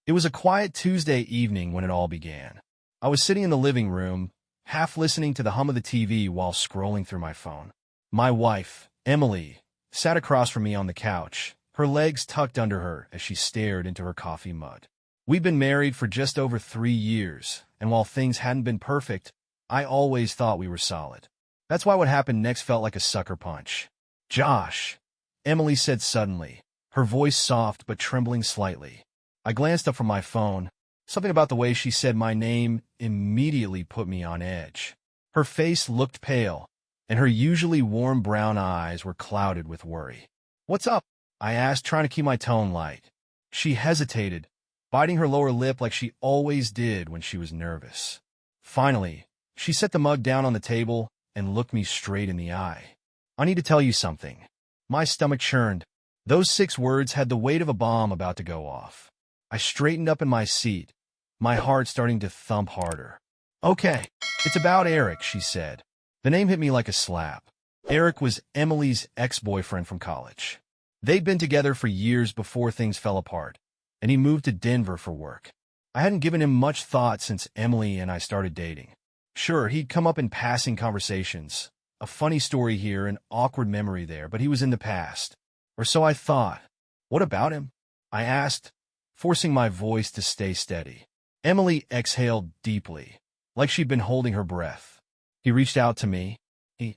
It was a quiet Tuesday evening when it all began. I was sitting in the living room, half listening to the hum of the TV while scrolling through my phone. My wife, Emily, sat across from me on the couch, her legs tucked under her as she stared into her coffee mug. We'd been married for just over 3 years, and while things hadn't been perfect, I always thought we were solid. That's why what happened next felt like a sucker punch. "Josh," Emily said suddenly, her voice soft but trembling slightly. I glanced up from my phone. Something about the way she said my name immediately put me on edge. Her face looked pale, and her usually warm brown eyes were clouded with worry. "What's up?" I asked, trying to keep my tone light. She hesitated, biting her lower lip like she always did when she was nervous. Finally, she set the mug down on the table and looked me straight in the eye. "I need to tell you something." My stomach churned. Those 6 words had the weight of a bomb about to go off. I straightened up in my seat, my heart starting to thump harder. "Okay, it's about Eric," she said. The name hit me like a slap. Eric was Emily's ex-boyfriend from college. They'd been together for years before things fell apart, and he moved to Denver for work. I hadn't given him much thought since Emily and I started dating. Sure, he'd come up in passing conversations, a funny story here, an awkward memory there, but he was in the past. Or so I thought. "What about him?" I asked, forcing my voice to stay steady. Emily exhaled deeply, like she'd been holding her breath. "He reached out to me. He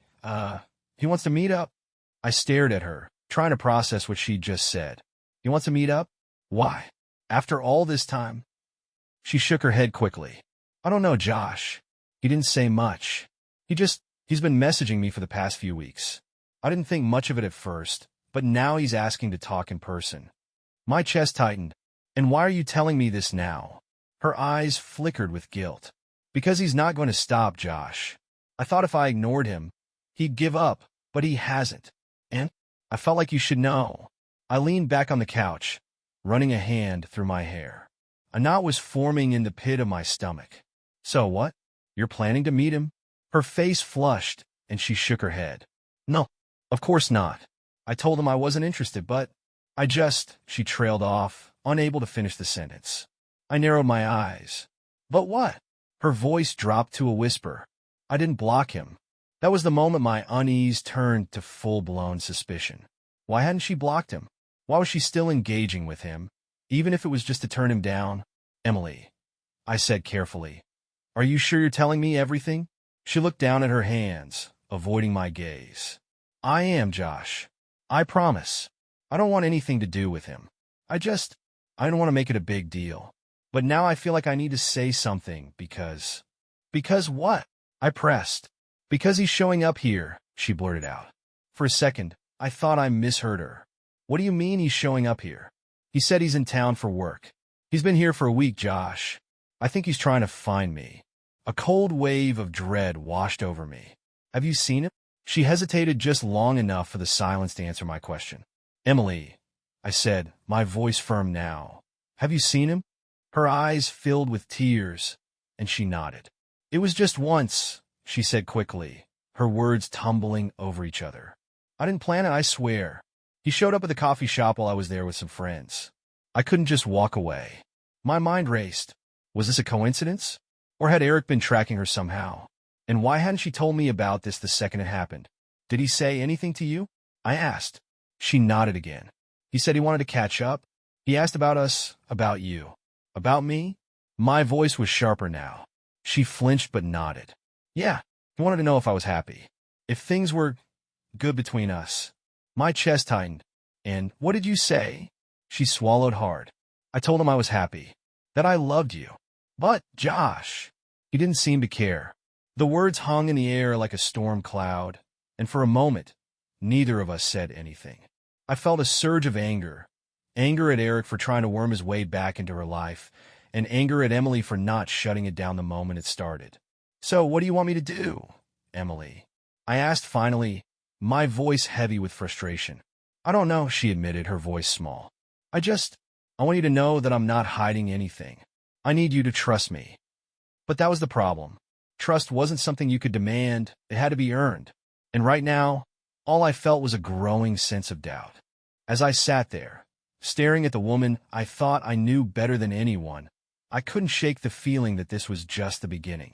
wants to meet up." I stared at her, trying to process what she'd just said. "He wants to meet up? Why? After all this time?" She shook her head quickly. "I don't know, Josh. He didn't say much. He's been messaging me for the past few weeks. I didn't think much of it at first, but now he's asking to talk in person." My chest tightened. "And why are you telling me this now?" Her eyes flickered with guilt. "Because he's not going to stop, Josh. I thought if I ignored him, he'd give up, but he hasn't. And I felt like you should know." I leaned back on the couch, running a hand through my hair. A knot was forming in the pit of my stomach. "So what? You're planning to meet him?" Her face flushed, and she shook her head. "No, of course not. I told him I wasn't interested, but she trailed off, unable to finish the sentence. I narrowed my eyes. "But what?" Her voice dropped to a whisper. "I didn't block him." That was the moment my unease turned to full-blown suspicion. Why hadn't she blocked him? Why was she still engaging with him, even if it was just to turn him down? "Emily," I said carefully, "are you sure you're telling me everything?" She looked down at her hands, avoiding my gaze. "I am, Josh. I promise. I don't want anything to do with him. I don't want to make it a big deal. But now I feel like I need to say something because—" "Because what?" I pressed. "Because he's showing up here," she blurted out. For a second, I thought I misheard her. "What do you mean he's showing up here?" "He said he's in town for work. He's been here for a week, Josh. I think he's trying to find me." A cold wave of dread washed over me. "Have you seen him?" She hesitated just long enough for the silence to answer my question. "Emily," I said, my voice firm now, "have you seen him?" Her eyes filled with tears, and she nodded. "It was just once," she said quickly, her words tumbling over each other. "I didn't plan it, I swear. He showed up at the coffee shop while I was there with some friends. I couldn't just walk away." My mind raced. Was this a coincidence? Or had Eric been tracking her somehow? And why hadn't she told me about this the second it happened? "Did he say anything to you?" I asked. She nodded again. "He said he wanted to catch up. He asked about us, about you." "About me?" My voice was sharper now. She flinched but nodded. "Yeah, he wanted to know if I was happy. If things were good between us." My chest tightened. "And what did you say?" She swallowed hard. "I told him I was happy. That I loved you." "But, Josh—" He didn't seem to care. The words hung in the air like a storm cloud, and for a moment, neither of us said anything. I felt a surge of anger. Anger at Eric for trying to worm his way back into her life, and anger at Emily for not shutting it down the moment it started. "So what do you want me to do, Emily?" I asked finally, my voice heavy with frustration. "I don't know," she admitted, her voice small. I want you to know that I'm not hiding anything. I need you to trust me." But that was the problem. Trust wasn't something you could demand, it had to be earned. And right now, all I felt was a growing sense of doubt. As I sat there, staring at the woman I thought I knew better than anyone. I couldn't shake the feeling that this was just the beginning.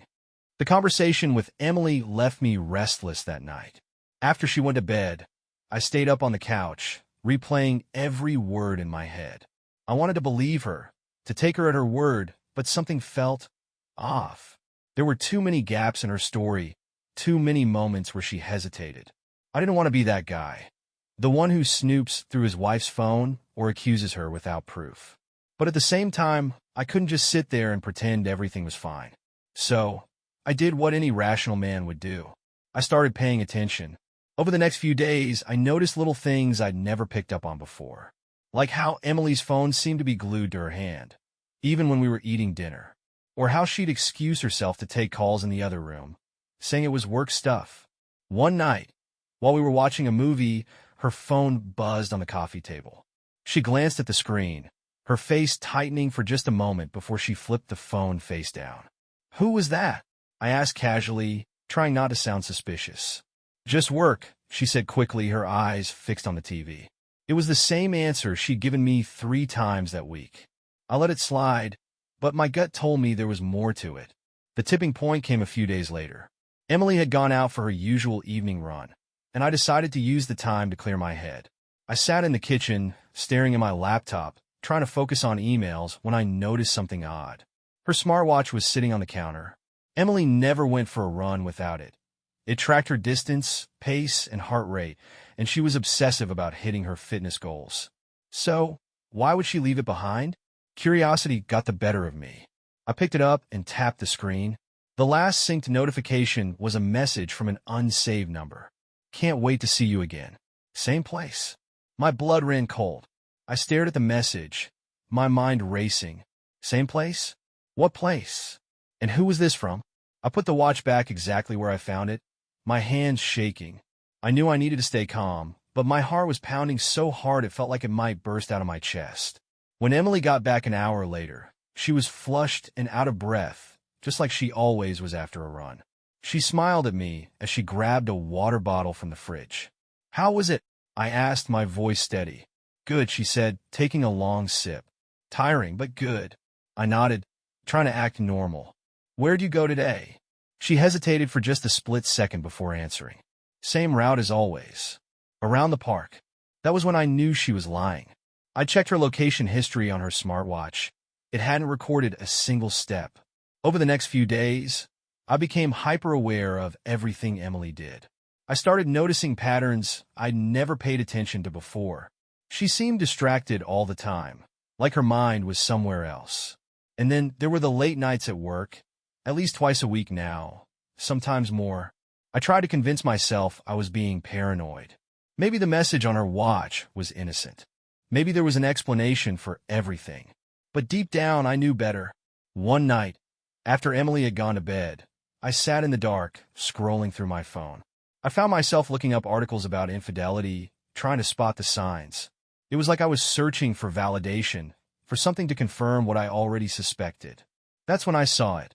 The conversation with Emily left me restless that night. After she went to bed, I stayed up on the couch, replaying every word in my head. I wanted to believe her, to take her at her word, but something felt off. There were too many gaps in her story, too many moments where she hesitated. I didn't want to be that guy, the one who snoops through his wife's phone or accuses her without proof. But at the same time, I couldn't just sit there and pretend everything was fine. So, I did what any rational man would do. I started paying attention. Over the next few days, I noticed little things I'd never picked up on before, like how Emily's phone seemed to be glued to her hand, even when we were eating dinner, or how she'd excuse herself to take calls in the other room, saying it was work stuff. One night, while we were watching a movie, her phone buzzed on the coffee table. She glanced at the screen, her face tightening for just a moment before she flipped the phone face down. "Who was that?" I asked casually, trying not to sound suspicious. "Just work," she said quickly, her eyes fixed on the TV. It was the same answer she'd given me 3 times that week. I let it slide, but my gut told me there was more to it. The tipping point came a few days later. Emily had gone out for her usual evening run, and I decided to use the time to clear my head. I sat in the kitchen, staring at my laptop, trying to focus on emails when I noticed something odd. Her smartwatch was sitting on the counter. Emily never went for a run without it. It tracked her distance, pace, and heart rate, and she was obsessive about hitting her fitness goals. So, why would she leave it behind? Curiosity got the better of me. I picked it up and tapped the screen. The last synced notification was a message from an unsaved number. "Can't wait to see you again. Same place." My blood ran cold. I stared at the message, my mind racing. Same place? What place? And who was this from? I put the watch back exactly where I found it, my hands shaking. I knew I needed to stay calm, but my heart was pounding so hard it felt like it might burst out of my chest. When Emily got back an hour later, she was flushed and out of breath, just like she always was after a run. She smiled at me as she grabbed a water bottle from the fridge. "How was it?" I asked, my voice steady. "Good," she said, taking a long sip. "Tiring, but good." I nodded, trying to act normal. "Where'd you go today?" She hesitated for just a split second before answering. "Same route as always. Around the park." That was when I knew she was lying. I checked her location history on her smartwatch. It hadn't recorded a single step. Over the next few days, I became hyper-aware of everything Emily did. I started noticing patterns I'd never paid attention to before. She seemed distracted all the time, like her mind was somewhere else. And then there were the late nights at work, at least twice a week now, sometimes more. I tried to convince myself I was being paranoid. Maybe the message on her watch was innocent. Maybe there was an explanation for everything. But deep down, I knew better. One night, after Emily had gone to bed, I sat in the dark, scrolling through my phone. I found myself looking up articles about infidelity, trying to spot the signs. It was like I was searching for validation, for something to confirm what I already suspected. That's when I saw it.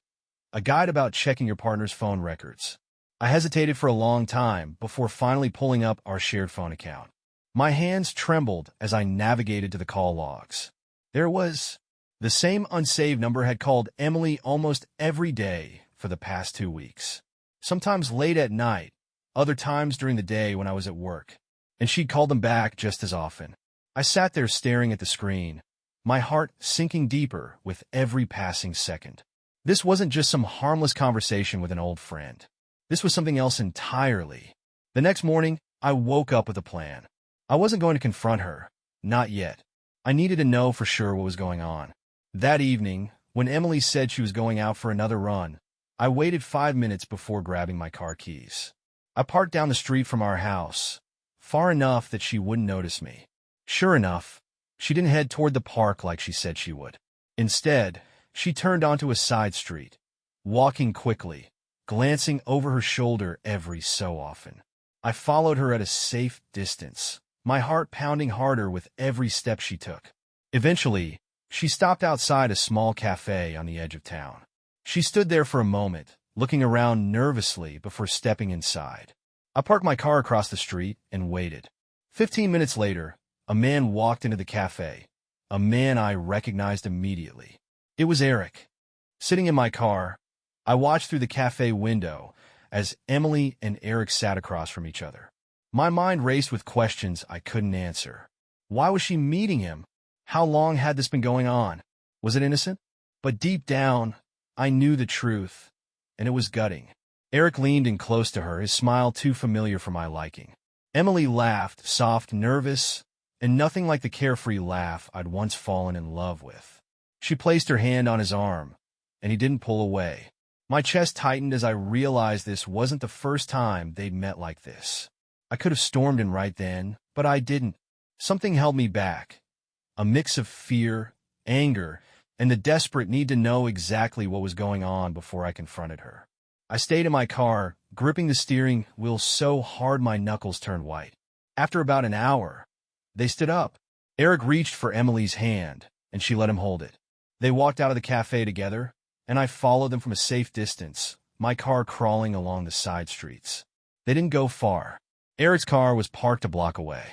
A guide about checking your partner's phone records. I hesitated for a long time before finally pulling up our shared phone account. My hands trembled as I navigated to the call logs. There it was. The same unsaved number had called Emily almost every day for the past 2 weeks. Sometimes late at night, other times during the day when I was at work. And she'd called them back just as often. I sat there staring at the screen, my heart sinking deeper with every passing second. This wasn't just some harmless conversation with an old friend. This was something else entirely. The next morning, I woke up with a plan. I wasn't going to confront her. Not yet. I needed to know for sure what was going on. That evening, when Emily said she was going out for another run, I waited 5 minutes before grabbing my car keys. I parked down the street from our house, far enough that she wouldn't notice me. Sure enough, she didn't head toward the park like she said she would. Instead, she turned onto a side street, walking quickly, glancing over her shoulder every so often. I followed her at a safe distance, my heart pounding harder with every step she took. Eventually, she stopped outside a small cafe on the edge of town. She stood there for a moment, looking around nervously before stepping inside. I parked my car across the street and waited. 15 minutes later, a man walked into the cafe, a man I recognized immediately. It was Eric. Sitting in my car, I watched through the cafe window as Emily and Eric sat across from each other. My mind raced with questions I couldn't answer. Why was she meeting him? How long had this been going on? Was it innocent? But deep down, I knew the truth, and it was gutting. Eric leaned in close to her, his smile too familiar for my liking. Emily laughed, soft, nervous, and nothing like the carefree laugh I'd once fallen in love with. She placed her hand on his arm, and he didn't pull away. My chest tightened as I realized this wasn't the first time they'd met like this. I could have stormed in right then, but I didn't. Something held me back. A mix of fear, anger, and the desperate need to know exactly what was going on before I confronted her. I stayed in my car, gripping the steering wheel so hard my knuckles turned white. After about an hour, they stood up. Eric reached for Emily's hand, and she let him hold it. They walked out of the cafe together, and I followed them from a safe distance, my car crawling along the side streets. They didn't go far. Eric's car was parked a block away.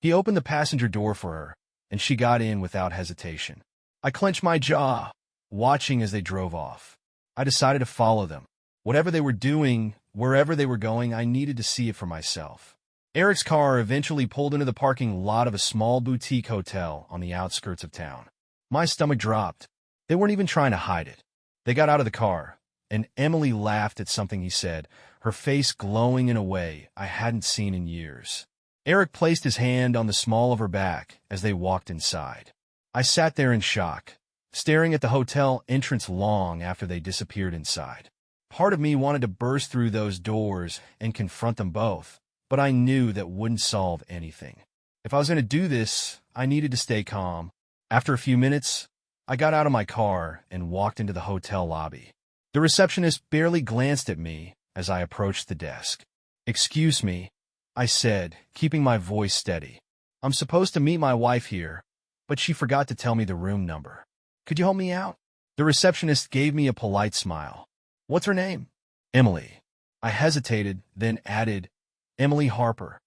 He opened the passenger door for her, and she got in without hesitation. I clenched my jaw, watching as they drove off. I decided to follow them. Whatever they were doing, wherever they were going, I needed to see it for myself. Eric's car eventually pulled into the parking lot of a small boutique hotel on the outskirts of town. My stomach dropped. They weren't even trying to hide it. They got out of the car, and Emily laughed at something he said, her face glowing in a way I hadn't seen in years. Eric placed his hand on the small of her back as they walked inside. I sat there in shock, staring at the hotel entrance long after they disappeared inside. Part of me wanted to burst through those doors and confront them both, but I knew that wouldn't solve anything. If I was going to do this, I needed to stay calm. After a few minutes, I got out of my car and walked into the hotel lobby. The receptionist barely glanced at me as I approached the desk. "Excuse me," I said, keeping my voice steady. "I'm supposed to meet my wife here, but she forgot to tell me the room number. Could you help me out?" The receptionist gave me a polite smile. "What's her name?" "Emily." I hesitated, then added, "Emily Harper."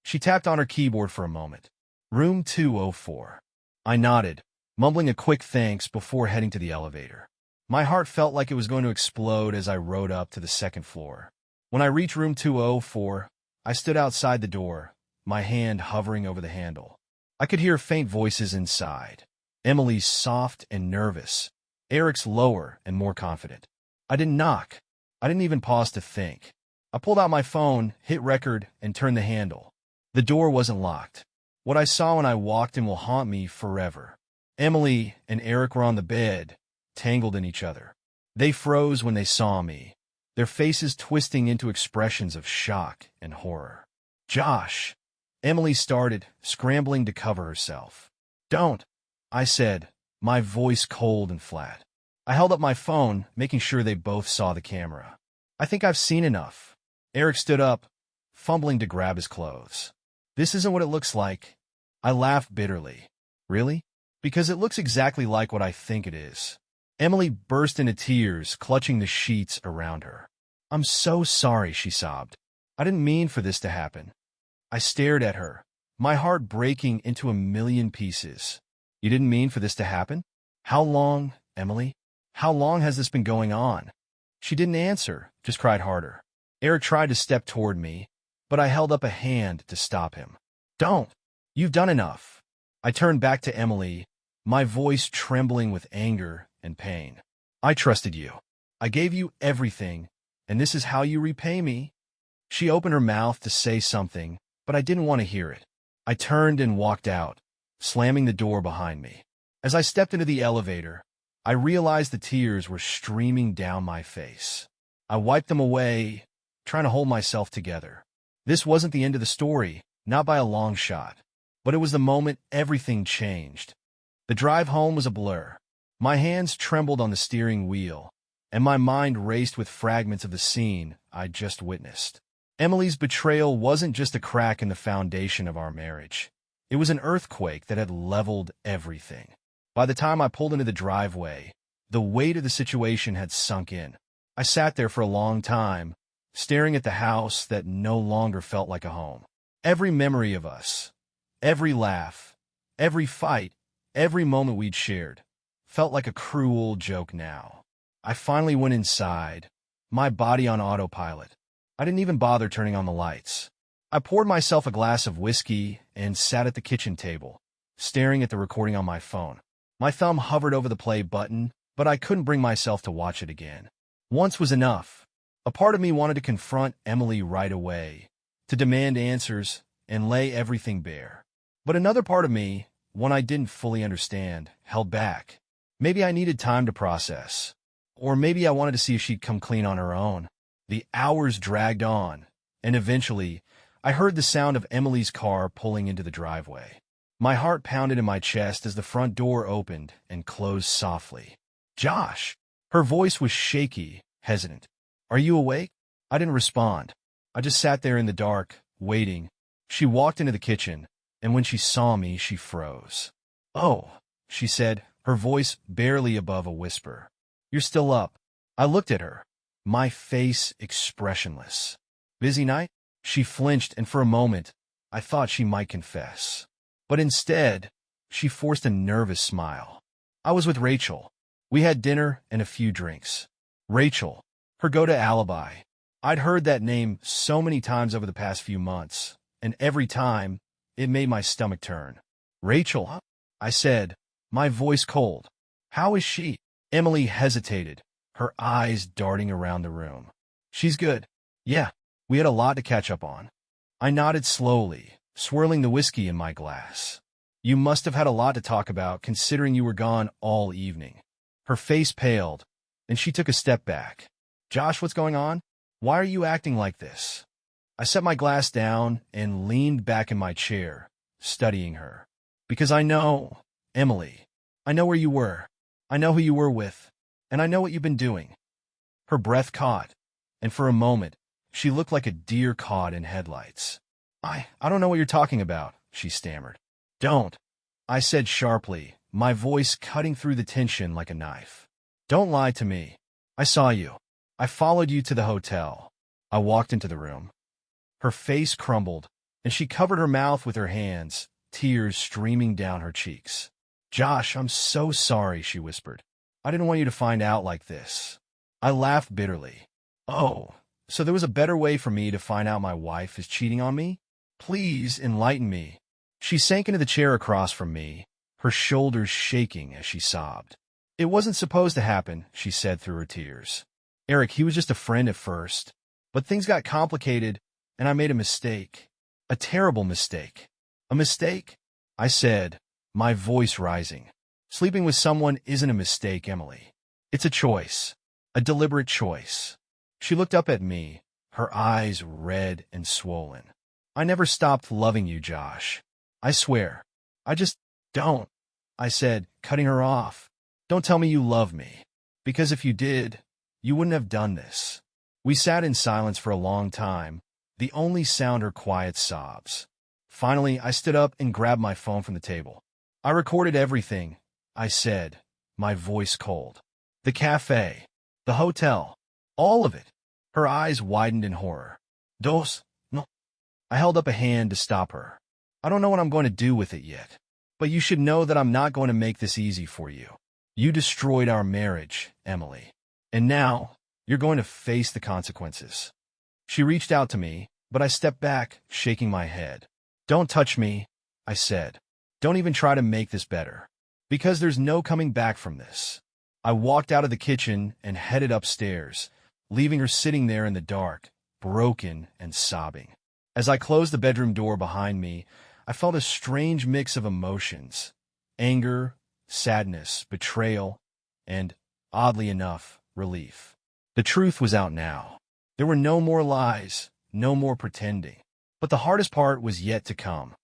She tapped on her keyboard for a moment. "Room 204. I nodded, mumbling a quick thanks before heading to the elevator. My heart felt like it was going to explode as I rode up to the second floor. When I reached room 204, I stood outside the door, my hand hovering over the handle. I could hear faint voices inside. Emily's soft and nervous, Eric's lower and more confident. I didn't knock. I didn't even pause to think. I pulled out my phone, hit record, and turned the handle. The door wasn't locked. What I saw when I walked in will haunt me forever. Emily and Eric were on the bed, tangled in each other. They froze when they saw me, their faces twisting into expressions of shock and horror. "Josh," Emily started, scrambling to cover herself. "Don't," I said, my voice cold and flat. I held up my phone, making sure they both saw the camera. "I think I've seen enough." Eric stood up, fumbling to grab his clothes. "This isn't what it looks like." I laughed bitterly. "Really?" "Because it looks exactly like what I think it is." Emily burst into tears, clutching the sheets around her. "I'm so sorry," she sobbed. "I didn't mean for this to happen." I stared at her, my heart breaking into a million pieces. "You didn't mean for this to happen? How long, Emily? How long has this been going on?" She didn't answer, just cried harder. Eric tried to step toward me, but I held up a hand to stop him. "Don't! You've done enough." I turned back to Emily, my voice trembling with anger and pain. "I trusted you. I gave you everything, and this is how you repay me?" She opened her mouth to say something, but I didn't want to hear it. I turned and walked out, slamming the door behind me. As I stepped into the elevator, I realized the tears were streaming down my face. I wiped them away, trying to hold myself together. This wasn't the end of the story, not by a long shot. But it was the moment everything changed. The drive home was a blur. My hands trembled on the steering wheel, and my mind raced with fragments of the scene I'd just witnessed. Emily's betrayal wasn't just a crack in the foundation of our marriage. It was an earthquake that had leveled everything. By the time I pulled into the driveway, the weight of the situation had sunk in. I sat there for a long time, staring at the house that no longer felt like a home. Every memory of us, every laugh, Every fight, every moment we'd shared, felt like a cruel joke now. I finally went inside, my body on autopilot. I didn't even bother turning on the lights. I poured myself a glass of whiskey and sat at the kitchen table, staring at the recording on my phone. My thumb hovered over the play button, but I couldn't bring myself to watch it again. Once was enough. A part of me wanted to confront Emily right away, to demand answers and lay everything bare. But another part of me, one I didn't fully understand, held back. Maybe I needed time to process. Or maybe I wanted to see if she'd come clean on her own. The hours dragged on, and eventually, I heard the sound of Emily's car pulling into the driveway. My heart pounded in my chest as the front door opened and closed softly. "Josh!" Her voice was shaky, hesitant. "Are you awake?" I didn't respond. I just sat there in the dark, waiting. She walked into the kitchen, and when she saw me, she froze. "Oh," she said, her voice barely above a whisper. "You're still up." I looked at her, my face expressionless. "Busy night?" She flinched, and for a moment, I thought she might confess. But instead, she forced a nervous smile. "I was with Rachel. We had dinner and a few drinks." Rachel, her go-to alibi. I'd heard that name so many times over the past few months, and every time, it made my stomach turn. "Rachel, huh?" I said, my voice cold. "How is she?" Emily hesitated, her eyes darting around the room. "She's good. Yeah, we had a lot to catch up on." I nodded slowly, swirling the whiskey in my glass. "You must have had a lot to talk about, considering you were gone all evening." Her face paled, and she took a step back. "Josh, what's going on? Why are you acting like this?" I set my glass down and leaned back in my chair, studying her. "Because I know, Emily, I know where you were. I know who you were with, and I know what you've been doing." Her breath caught, and for a moment, she looked like a deer caught in headlights. I don't know what you're talking about," she stammered. "Don't," I said sharply, my voice cutting through the tension like a knife. "Don't lie to me. I saw you. I followed you to the hotel." I walked into the room. Her face crumbled, and she covered her mouth with her hands, tears streaming down her cheeks. "Josh, I'm so sorry," she whispered. "I didn't want you to find out like this." I laughed bitterly. "Oh, so there was a better way for me to find out my wife is cheating on me? Please enlighten me." She sank into the chair across from me, her shoulders shaking as she sobbed. "It wasn't supposed to happen," she said through her tears. "Eric, he was just a friend at first. But things got complicated, and I made a mistake. A terrible mistake." "A mistake?" I said, my voice rising. "Sleeping with someone isn't a mistake, Emily. It's a choice. A deliberate choice." She looked up at me, her eyes red and swollen. "I never stopped loving you, Josh. I swear. I just don't," I said, cutting her off. "Don't tell me you love me. Because if you did, you wouldn't have done this." We sat in silence for a long time, the only sound her quiet sobs. Finally, I stood up and grabbed my phone from the table. "I recorded everything," I said, my voice cold. "The cafe, the hotel, all of it." Her eyes widened in horror. "Dos, no." I held up a hand to stop her. "I don't know what I'm going to do with it yet. But you should know that I'm not going to make this easy for you. You destroyed our marriage, Emily. And now, you're going to face the consequences." She reached out to me, but I stepped back, shaking my head. "Don't touch me," I said. "Don't even try to make this better. Because there's no coming back from this." I walked out of the kitchen and headed upstairs, leaving her sitting there in the dark, broken and sobbing. As I closed the bedroom door behind me, I felt a strange mix of emotions: anger, sadness, betrayal, and, oddly enough, relief. The truth was out now. There were no more lies, no more pretending. But the hardest part was yet to come.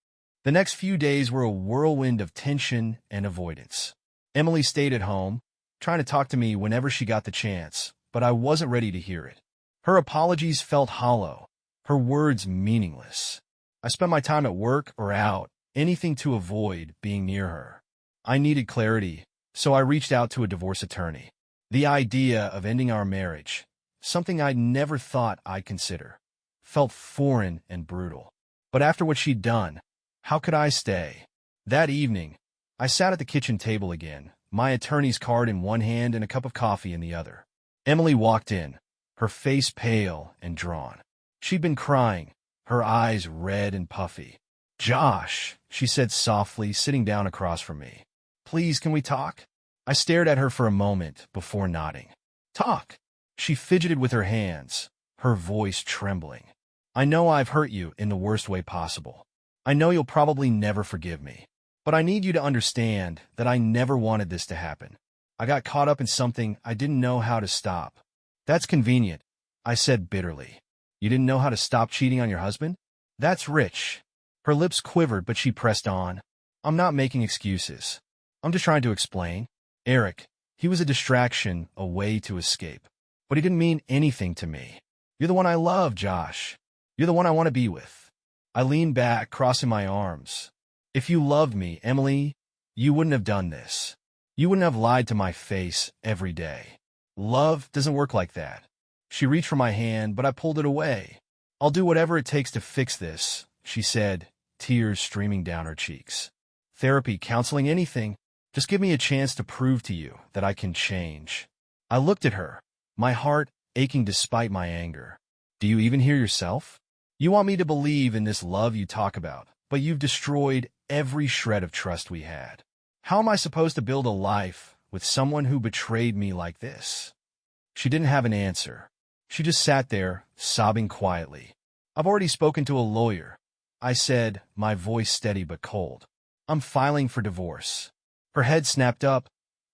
The next few days were a whirlwind of tension and avoidance. Emily stayed at home, trying to talk to me whenever she got the chance, but I wasn't ready to hear it. Her apologies felt hollow, her words meaningless. I spent my time at work or out, anything to avoid being near her. I needed clarity, so I reached out to a divorce attorney. The idea of ending our marriage, something I'd never thought I'd consider, felt foreign and brutal. But after what she'd done, how could I stay? That evening, I sat at the kitchen table again, my attorney's card in one hand and a cup of coffee in the other. Emily walked in, her face pale and drawn. She'd been crying, her eyes red and puffy. "Josh," she said softly, sitting down across from me. "Please, can we talk?" I stared at her for a moment before nodding. "Talk." She fidgeted with her hands, her voice trembling. "I know I've hurt you in the worst way possible. I know you'll probably never forgive me. But I need you to understand that I never wanted this to happen. I got caught up in something I didn't know how to stop." "That's convenient," I said bitterly. "You didn't know how to stop cheating on your husband? That's rich." Her lips quivered, but she pressed on. "I'm not making excuses. I'm just trying to explain. Eric, he was a distraction, a way to escape. But he didn't mean anything to me. You're the one I love, Josh. You're the one I want to be with." I leaned back, crossing my arms. "If you loved me, Emily, you wouldn't have done this. You wouldn't have lied to my face every day. Love doesn't work like that." She reached for my hand, but I pulled it away. "I'll do whatever it takes to fix this," she said, tears streaming down her cheeks. "Therapy, counseling, anything. Just give me a chance to prove to you that I can change." I looked at her, my heart aching despite my anger. "Do you even hear yourself? You want me to believe in this love you talk about, but you've destroyed every shred of trust we had. How am I supposed to build a life with someone who betrayed me like this?" She didn't have an answer. She just sat there, sobbing quietly. "I've already spoken to a lawyer," I said, my voice steady but cold. "I'm filing for divorce." Her head snapped up,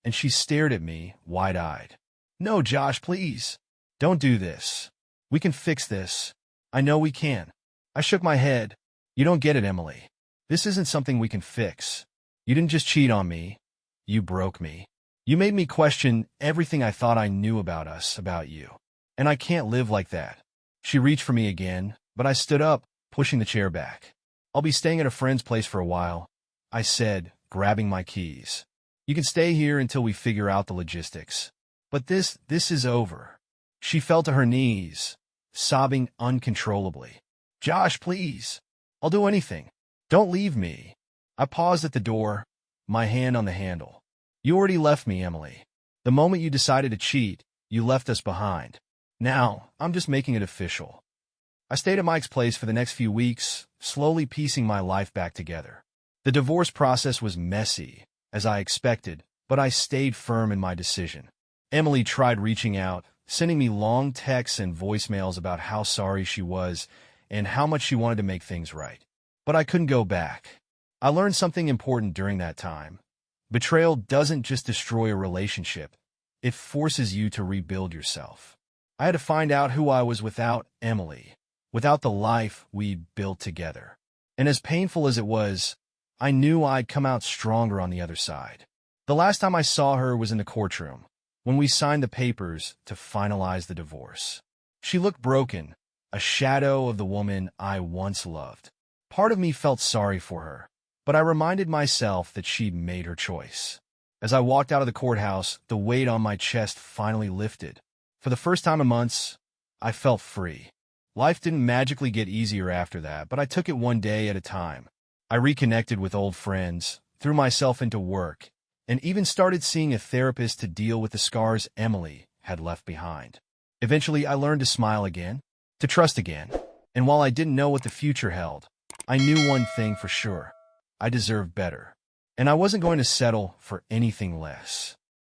and she stared at me, wide-eyed. "No, Josh, please. Don't do this. We can fix this. I know we can." I shook my head. "You don't get it, Emily. This isn't something we can fix. You didn't just cheat on me. You broke me. You made me question everything I thought I knew about us, about you. And I can't live like that." She reached for me again, but I stood up, pushing the chair back. "I'll be staying at a friend's place for a while," I said, grabbing my keys. "You can stay here until we figure out the logistics. But this is over." She fell to her knees, sobbing uncontrollably. "Josh, please. I'll do anything. Don't leave me." I paused at the door, my hand on the handle. "You already left me, Emily. The moment you decided to cheat, you left us behind. Now, I'm just making it official." I stayed at Mike's place for the next few weeks, slowly piecing my life back together. The divorce process was messy, as I expected, but I stayed firm in my decision. Emily tried reaching out, sending me long texts and voicemails about how sorry she was and how much she wanted to make things right. But I couldn't go back. I learned something important during that time. Betrayal doesn't just destroy a relationship. It forces you to rebuild yourself. I had to find out who I was without Emily, without the life we'd built together. And as painful as it was, I knew I'd come out stronger on the other side. The last time I saw her was in the courtroom, when we signed the papers to finalize the divorce. She looked broken, a shadow of the woman I once loved. Part of me felt sorry for her, but I reminded myself that she'd made her choice. As I walked out of the courthouse, the weight on my chest finally lifted. For the first time in months, I felt free. Life didn't magically get easier after that, but I took it one day at a time. I reconnected with old friends, threw myself into work, and even started seeing a therapist to deal with the scars Emily had left behind. Eventually, I learned to smile again, to trust again, and while I didn't know what the future held, I knew one thing for sure. I deserved better, and I wasn't going to settle for anything less.